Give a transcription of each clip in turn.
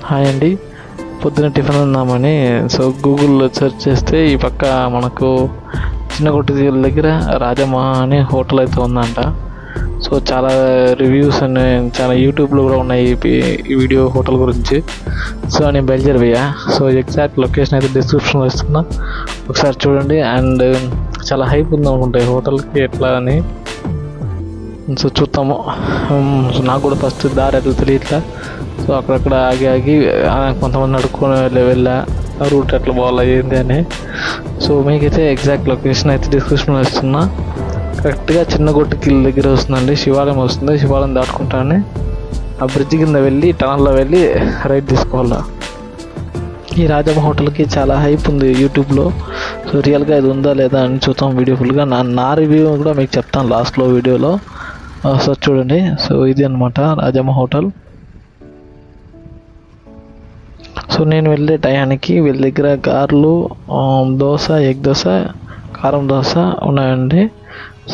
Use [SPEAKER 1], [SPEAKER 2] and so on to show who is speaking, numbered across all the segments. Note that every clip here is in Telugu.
[SPEAKER 1] హాయ్ అండి. పొద్దున టిఫిన్ ఉందామని గూగుల్లో సెర్చ్ చేస్తే ఈ పక్క మనకు చిన్నగొట్టి దగ్గర రాజమ్మ అనే హోటల్ అయితే ఉందంట. చాలా రివ్యూస్ అండ్ చాలా యూట్యూబ్లో కూడా ఉన్నాయి ఈ వీడియో హోటల్ గురించి. నేను బయలుదేరిపోయా. ఎగ్జాక్ట్ లొకేషన్ అయితే డిస్క్రిప్షన్లో ఇస్తున్నా, ఒకసారి చూడండి. అండ్ చాలా హైప్ ఉంది అనుకుంటాయి హోటల్కి ఎట్లా అని. చూద్దాము. నాకు కూడా ఫస్ట్ దారి ఎట్లా తెలియట్లా. అక్కడక్కడ ఆగి కొంతమంది నడుచుకొని వెళ్ళా రూట్ ఎట్లా పోవాలి ఏంటి అని. మీకైతే ఎగ్జాక్ట్ లొకేషన్ అయితే డిస్క్రిప్షన్లో ఇస్తున్నా. కరెక్ట్గా చిన్నగొట్టు కిల్ దగ్గర వస్తుందండి, శివాలయం వస్తుంది. శివాలయం దాటుకుంటానే ఆ బ్రిడ్జ్ కింద వెళ్ళి టనల్లో వెళ్ళి రైట్ తీసుకోవాలి. ఈ రాజమ్మ హోటల్కి చాలా హైప్ ఉంది యూట్యూబ్లో. రియల్గా ఇది ఉందా లేదా అని చూద్దాం వీడియో ఫుల్గా. నా రివ్యూ కూడా మీకు చెప్తాను లాస్ట్లో వీడియోలో. చూడండి. ఇది అనమాట రాజమ్మ హోటల్. నేను వెళ్ళే టయానికి వీళ్ళ దగ్గర గారెలు, దోశ, ఎగ్ దోశ, కారం దోశ ఉన్నాయండి.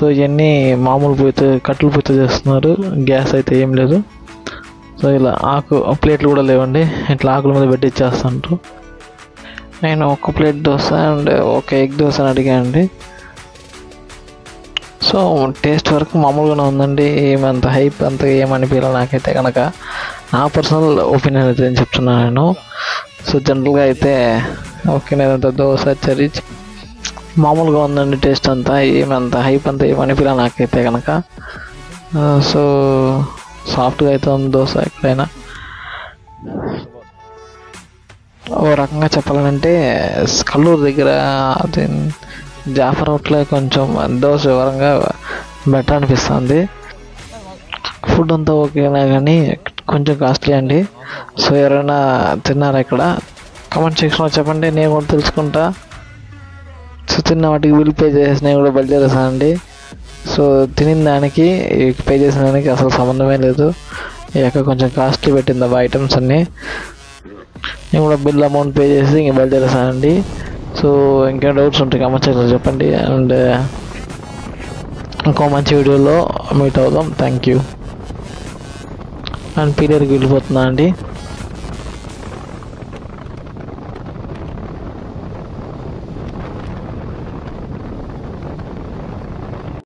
[SPEAKER 1] ఇవన్నీ మామూలు పొయ్యితో కట్టెల పొయ్యితో చేస్తున్నారు, గ్యాస్ అయితే ఏం లేదు. ఇలా ప్లేట్లు కూడా లేవండి, ఇట్లా ఆకుల మీద పెట్టి ఇచ్చేస్తుంటారు. నేను ఒక ప్లేట్ దోశ అండ్ ఒక ఎగ్ దోశ అని అడిగానండి. టేస్ట్ వరకు మామూలుగానే ఉందండి, ఏమంత హైప్ అంత ఏమనిపించాలి నాకైతే కనుక. నా పర్సనల్ ఒపీనియన్ అయితే నేను చెప్తున్నాను నేను. జనరల్గా అయితే ఓకే, నేనంత దోశ చరి మామూలుగా ఉందండి. టేస్ట్ అంతా ఏమంత హైప్ అంతా ఏమనిపించాలి నాకైతే కనుక. సాఫ్ట్గా అయితే ఉంది దోశ. ఎక్కడైనా ఓ రకంగా చెప్పాలంటే కల్లూరు దగ్గర అది జాఫర్ హోటల్ కొంచెం దోశ వివరంగా బెటర్ అనిపిస్తుంది. ఫుడ్ అంతా ఓకేనా కానీ కొంచెం కాస్ట్లీ అండి. ఎవరైనా తిన్నారా ఇక్కడ? కామెంట్ సెక్షన్లో చెప్పండి, నేను కూడా తెలుసుకుంటా. తిన్న వాటికి బిల్ పే చేసి నేను కూడా బయలుదేరేసానండి. తినిన దానికి పే చేసిన దానికి అసలు సంబంధమే లేదు. ఇక కొంచెం కాస్ట్లీ పెట్టింది అవి ఐటమ్స్ అన్నీ. నేను కూడా బిల్ అమౌంట్ పే చేసి ఇంక బయలుదేరేసానండి. ఇంకేం డౌట్స్ ఉంటాయి కామెంట్ సెక్షన్లో చెప్పండి. అండ్ ఇంకో మంచి వీడియోలో మీట్ అవుదాం. Thank you. అండ్ పీరియర్కి వెళ్ళిపోతున్నా అండి.